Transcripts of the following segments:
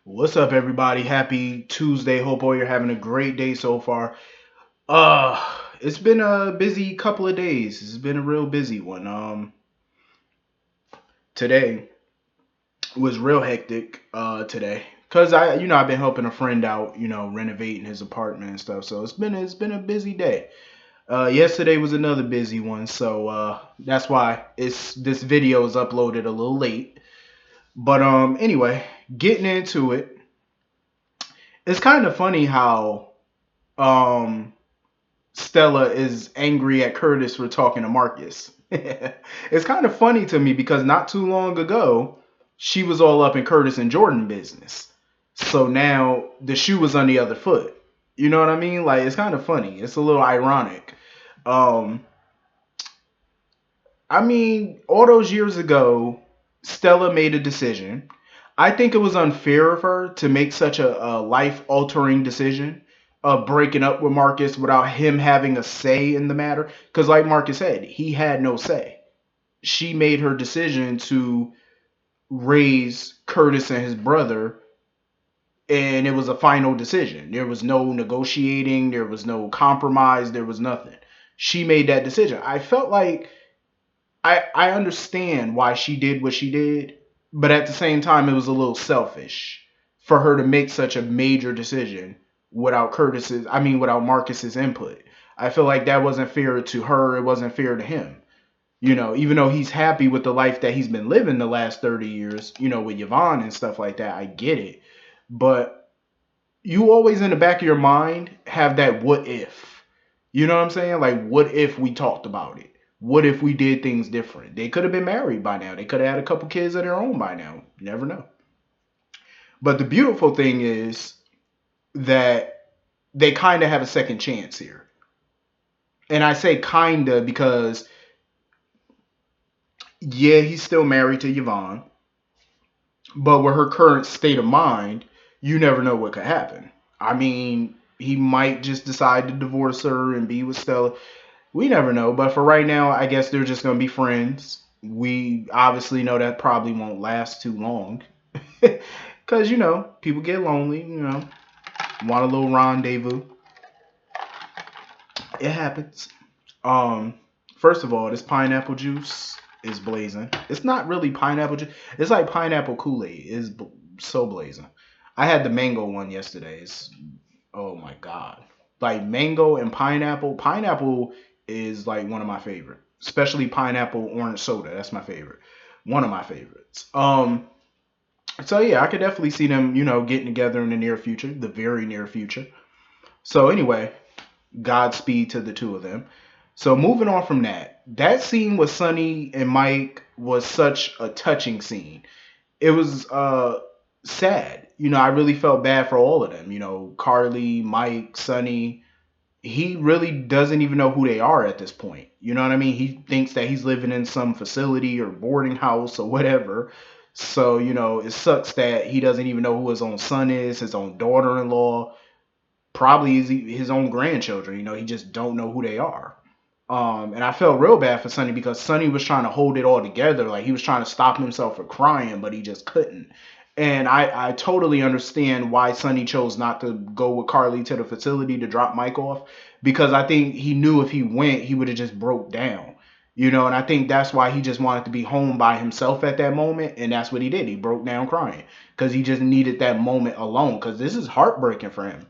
What's up, everybody? Happy Tuesday. Hope all you're having a great day so far. It's been a busy couple of days. It's been a real busy one. Today was real hectic. Today, cause I've been helping a friend out. Renovating his apartment and stuff. So it's been a busy day. Yesterday was another busy one. So that's why this video is uploaded a little late. But anyway, getting into it, it's kind of funny how um Stella is angry at Curtis for talking to Marcus. It's kind of funny to me because not too long ago, she was all up in Curtis and Jordan business. So now the shoe was on the other foot. You know what I mean? Like it's kind of funny. It's a little ironic. Um, I mean, all those years ago, Stella made a decision. I think it was unfair of her to make such a life altering decision of breaking up with Marcus without him having a say in the matter. Because, like Marcus said, he had no say. She made her decision to raise Curtis and his brother, and it was a final decision. There was no negotiating, there was no compromise, there was nothing. She made that decision. I felt like I understand why she did what she did, but at the same time, it was a little selfish for her to make such a major decision without Marcus's input. I feel like that wasn't fair to her. It wasn't fair to him. Even though he's happy with the life that he's been living the last 30 years, with Yvonne and stuff like that, I get it. But you always in the back of your mind have that what if. You know what I'm saying? Like, what if we talked about it? What if we did things different? They could have been married by now. They could have had a couple kids of their own by now. You never know. But the beautiful thing is that they kind of have a second chance here. And I say kind of because, yeah, he's still married to Yvonne. But with her current state of mind, you never know what could happen. I mean, he might just decide to divorce her and be with Stella. We never know, but for right now, I guess they're just gonna be friends. We obviously know that probably won't last too long, because people get lonely. Want a little rendezvous. It happens. Um, First of all, this pineapple juice is blazing. It's not really pineapple juice. It's like pineapple Kool-Aid. It's so blazing. I had the mango one yesterday. Oh my god. Like mango and pineapple. Pineapple is like one of my favorite. Especially pineapple orange soda. That's my favorite. One of my favorites. So yeah, I could definitely see them, getting together in the near future, the very near future. So anyway, Godspeed to the two of them. So moving on from that, that scene with Sonny and Mike was such a touching scene. It was sad. I really felt bad for all of them. Carly, Mike, Sonny. He really doesn't even know who they are at this point. You know what I mean? He thinks that he's living in some facility or boarding house or whatever. So, it sucks that he doesn't even know who his own son is, his own daughter-in-law, probably his own grandchildren. He just don't know who they are. And I felt real bad for Sonny because Sonny was trying to hold it all together. Like he was trying to stop himself from crying, but he just couldn't. And I totally understand why Sonny chose not to go with Carly to the facility to drop Mike off because I think he knew if he went, he would have just broke down. And I think that's why he just wanted to be home by himself at that moment. And that's what he did. He broke down crying because he just needed that moment alone because this is heartbreaking for him.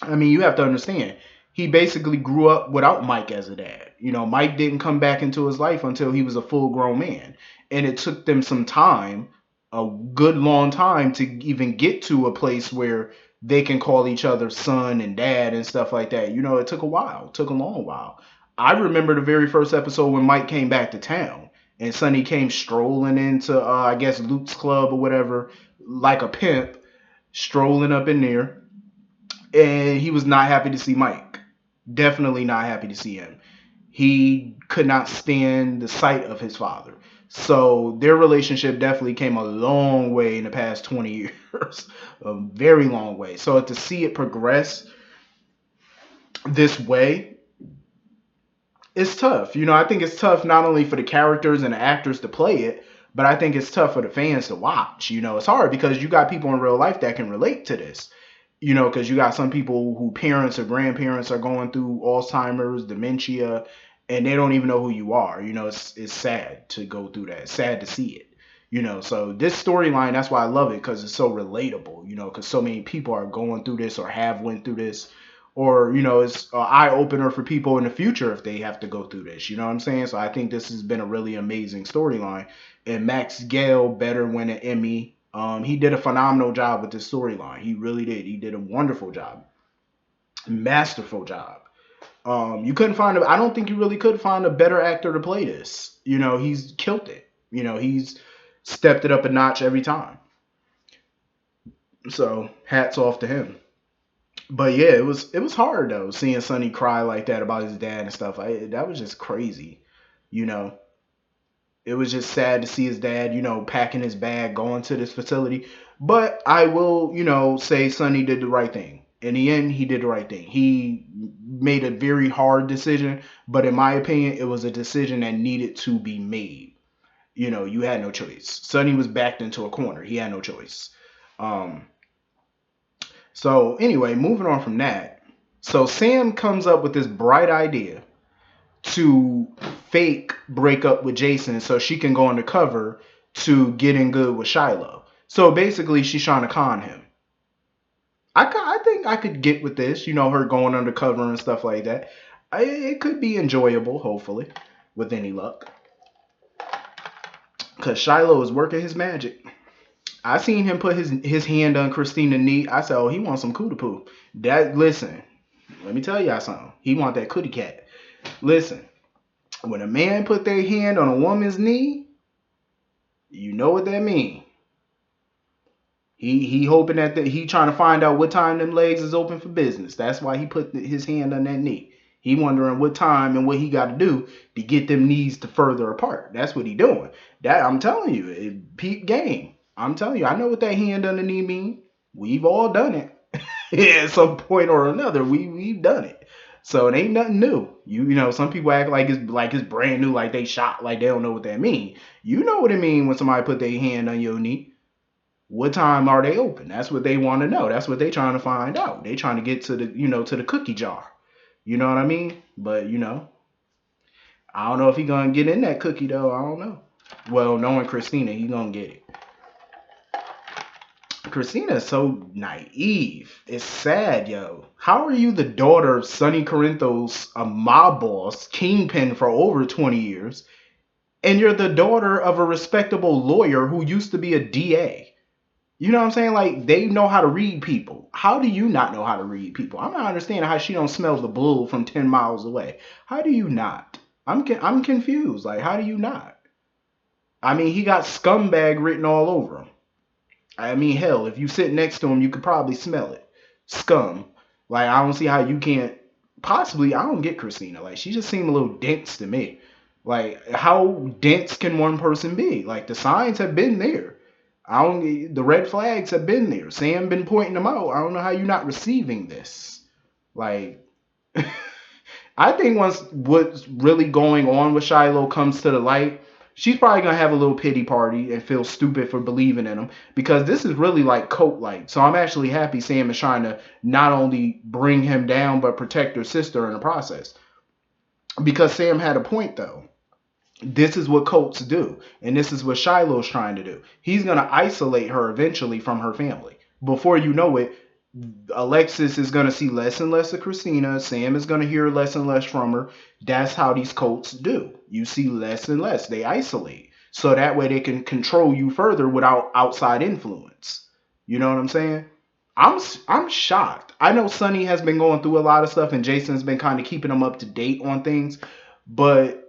I mean, you have to understand. He basically grew up without Mike as a dad. Mike didn't come back into his life until he was a full grown man. And it took them some time, a good long time, to even get to a place where they can call each other son and dad and stuff like that. It took a while, it took a long while. I remember the very first episode when Mike came back to town and Sonny came strolling into, I guess, Luke's club or whatever, like a pimp, strolling up in there and he was not happy to see Mike. Definitely not happy to see him. He could not stand the sight of his father. So their relationship definitely came a long way in the past 20 years. A very long way. So to see it progress this way, it's tough. I think it's tough not only for the characters and the actors to play it, But I think it's tough for the fans to watch. It's hard because you got people in real life that can relate to this. Because you got some people who parents or grandparents are going through Alzheimer's, dementia, and they don't even know who you are. It's sad to go through that. It's sad to see it. So this storyline, that's why I love it, because it's so relatable. Because so many people are going through this or have went through this, or it's an eye opener for people in the future if they have to go through this. You know what I'm saying? So I think this has been a really amazing storyline, and Max Gale better win an Emmy. He did a phenomenal job with this storyline. He really did. He did a wonderful job, masterful job. You couldn't find I don't think you really could find a better actor to play this. He's killed it. He's stepped it up a notch every time. So hats off to him. But yeah, it was hard though seeing Sonny cry like that about his dad and stuff. That was just crazy. You know, it was just sad to see his dad, packing his bag, going to this facility. But I will, say Sonny did the right thing. In the end, he did the right thing. He made a very hard decision, but in my opinion, it was a decision that needed to be made. You had no choice. Sonny was backed into a corner. He had no choice. Um, so anyway, moving on from that. So Sam comes up with this bright idea to fake break up with Jason so she can go undercover to get in good with Shiloh. So basically, she's trying to con him. I think I could get with this, her going undercover and stuff like that. It could be enjoyable, hopefully, with any luck. Because Shiloh is working his magic. I seen him put his hand on Christina's knee. I said, oh, he wants some cootie poo. Listen, let me tell y'all something. He want that cootie cat. Listen, when a man put their hand on a woman's knee, you know what that means. He hoping that he trying to find out what time them legs is open for business. That's why he put his hand on that knee. He wondering what time and what he got to do to get them knees to further apart. That's what he doing. That I'm telling you, peep game. I'm telling you, I know what that hand on the knee mean. We've all done it. At some point or another, we've done it. So it ain't nothing new. Some people act like it's brand new, like they shot, like they don't know what that mean. You know what it mean when somebody put their hand on your knee. What time are they open? That's what they want to know. That's what they trying to find out. They trying to get to the cookie jar. You know what I mean? But I don't know if he gonna get in that cookie though. I don't know. Well, knowing Christina, he gonna get it. Christina is so naive. It's sad, yo. How are you the daughter of Sonny Corinthos, a mob boss, kingpin for over 20 years, and you're the daughter of a respectable lawyer who used to be a DA? You know what I'm saying? Like, they know how to read people. How do you not know how to read people? I'm not understanding how she don't smell the bull from 10 miles away. How do you not? I'm confused. Like, how do you not? I mean, he got scumbag written all over him. I mean, hell, if you sit next to him, you could probably smell it. Scum. Like, I don't see how you can't. Possibly, I don't get Christina. Like, she just seemed a little dense to me. Like, how dense can one person be? Like, the signs have been there. The red flags have been there. Sam been pointing them out. I don't know how you're not receiving this. Like, I think once what's really going on with Shiloh comes to the light, she's probably gonna have a little pity party and feel stupid for believing in him, because this is really like cult like. So I'm actually happy Sam is trying to not only bring him down but protect her sister in the process. Because Sam had a point though. This is what cults do, and this is what Shiloh's trying to do. He's going to isolate her eventually from her family. Before you know it, Alexis is going to see less and less of Christina. Sam is going to hear less and less from her. That's how these cults do. You see less and less. They isolate. So that way they can control you further without outside influence. You know what I'm saying? I'm shocked. I know Sonny has been going through a lot of stuff, and Jason's been kind of keeping him up to date on things, but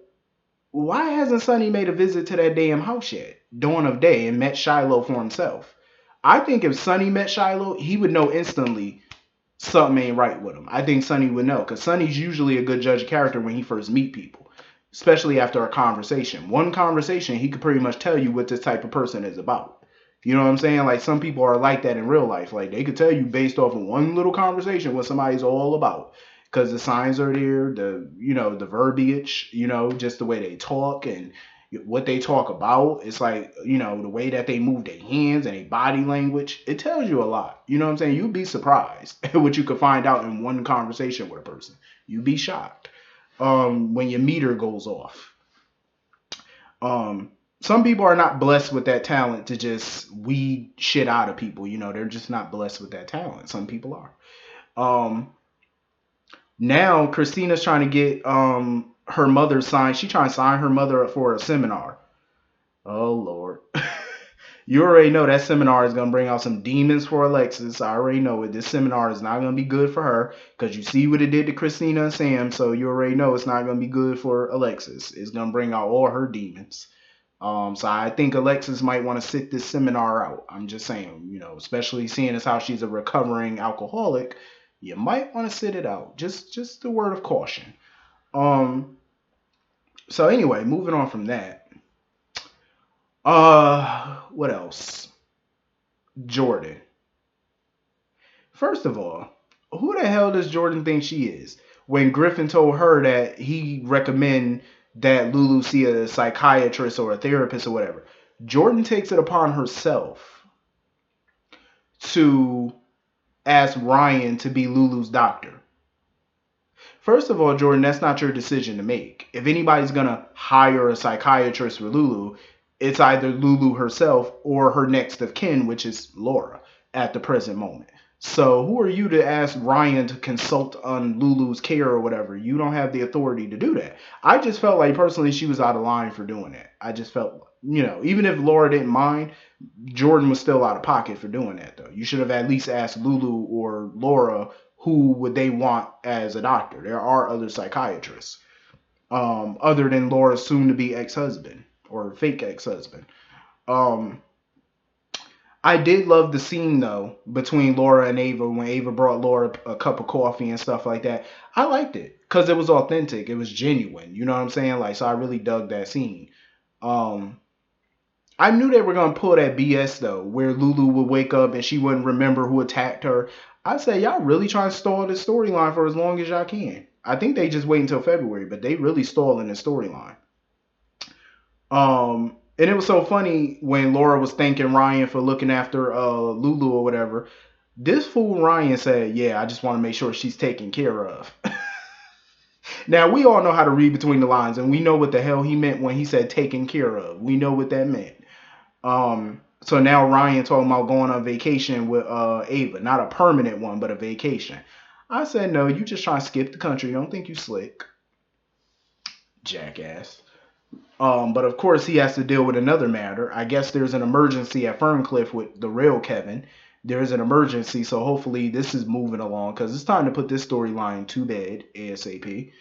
why hasn't Sonny made a visit to that damn house yet, dawn of day, and met Shiloh for himself? I think if Sonny met Shiloh, he would know instantly something ain't right with him. I think Sonny would know, because Sonny's usually a good judge of character when he first meet people, especially after a conversation. One conversation, he could pretty much tell you what this type of person is about. You know what I'm saying? Like, some people are like that in real life. Like, they could tell you based off of one little conversation what somebody's all about. Because the signs are there, the verbiage, just the way they talk, and what they talk about. It's like, the way that they move their hands and their body language. It tells you a lot. You know what I'm saying? You'd be surprised at what you could find out in one conversation with a person. You'd be shocked when your meter goes off. Um, some people are not blessed with that talent to just weed shit out of people. They're just not blessed with that talent. Some people are. Um, Now Christina's trying to get her mother signed. She trying to sign her mother up for a seminar. Oh Lord. You already know that seminar is gonna bring out some demons for Alexis. I already know it. This seminar is not gonna be good for her because you see what it did to Christina and Sam. So you already know it's not gonna be good for Alexis. It's gonna bring out all her demons. So I think Alexis might want to sit this seminar out. I'm just saying, especially seeing as how she's a recovering alcoholic, you might want to sit it out. Just a word of caution. Um, so anyway, moving on from that. What else? Jordan. First of all, who the hell does Jordan think she is? When Griffin told her that he recommend that Lulu see a psychiatrist or a therapist or whatever, Jordan takes it upon herself to ask Ryan to be Lulu's doctor. First of all, Jordan, that's not your decision to make. If anybody's going to hire a psychiatrist for Lulu, it's either Lulu herself or her next of kin, which is Laura at the present moment. So who are you to ask Ryan to consult on Lulu's care or whatever? You don't have the authority to do that. I just felt like personally she was out of line for doing that. I just felt, even if Laura didn't mind, Jordan was still out of pocket for doing that though. You should have at least asked Lulu or Laura who would they want as a doctor. There are other psychiatrists other than Laura's soon to be ex-husband or fake ex-husband. I did love the scene though between Laura and Ava when Ava brought Laura a cup of coffee and stuff like that. I liked it because it was authentic. It was genuine. You know what I'm saying? Like, so I really dug that scene. I knew they were gonna pull that BS though, where Lulu would wake up and she wouldn't remember who attacked her. I say y'all really trying to stall this storyline for as long as y'all can. I think they just wait until February, but they really stalling the storyline. And it was so funny when Laura was thanking Ryan for looking after Lulu or whatever. This fool Ryan said, "Yeah, I just want to make sure she's taken care of." Now we all know how to read between the lines, and we know what the hell he meant when he said "taken care of." We know what that meant. So now Ryan talking about going on vacation with Ava, not a permanent one, but a vacation. I said, no, you just trying to skip the country. Don't think you slick, jackass. But of course he has to deal with another matter. I guess there's an emergency at Ferncliff with the real Kevin. There's an emergency, so hopefully this is moving along because it's time to put this storyline to bed ASAP.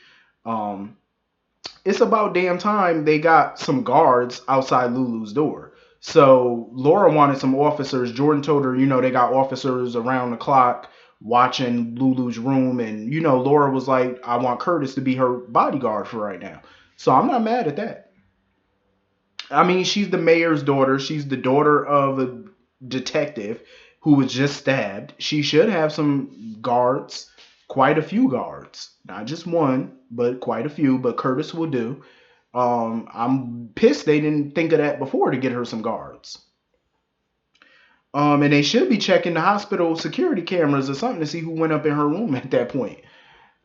It's about damn time they got some guards outside Lulu's door. So Laura wanted some officers. Jordan told her, they got officers around the clock watching Lulu's room. And, Laura was like, I want Curtis to be her bodyguard for right now. So I'm not mad at that. I mean, she's the mayor's daughter. She's the daughter of a detective who was just stabbed. She should have some guards, quite a few guards. Not just one, but quite a few. But Curtis will do. I'm pissed they didn't think of that before to get her some guards. And they should be checking the hospital security cameras or something to see who went up in her room at that point.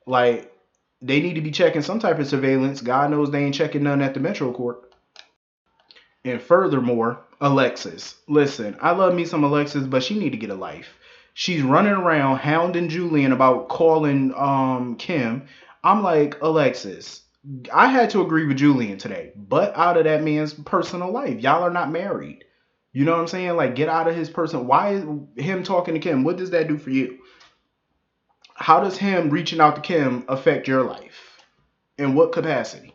Like, they need to be checking some type of surveillance. God knows they ain't checking none at the Metro Court. And furthermore, Alexis. Listen, I love me some Alexis, but she need to get a life. She's running around hounding Julian about calling Kim. I'm like, Alexis, I had to agree with Julian today, but out of that man's personal life. Y'all are not married. You know what I'm saying? Like, get out of his person. Why is him talking to Kim? What does that do for you? How does him reaching out to Kim affect your life? In what capacity?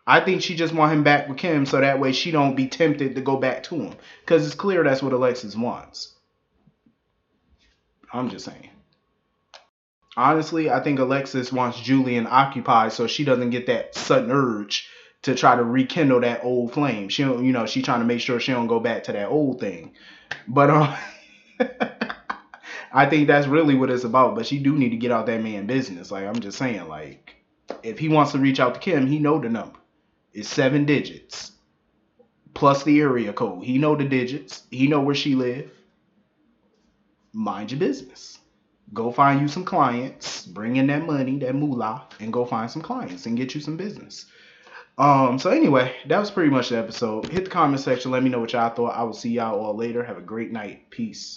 I think she just want him back with Kim so that way she don't be tempted to go back to him. Because it's clear that's what Alexis wants. I'm just saying. Honestly, I think Alexis wants Julian occupied so she doesn't get that sudden urge to try to rekindle that old flame. She don't, she trying to make sure she don't go back to that old thing. But I think that's really what it's about. But she do need to get out that man business. Like, I'm just saying, like, if he wants to reach out to Kim, he know the number. It's 7 digits. plus the area code. He know the digits. He know where she live. Mind your business. Go find you some clients. Bring in that money, that moolah, and go find some clients and get you some business. So anyway, that was pretty much the episode. Hit the comment section. Let me know what y'all thought. I will see y'all all later. Have a great night. Peace.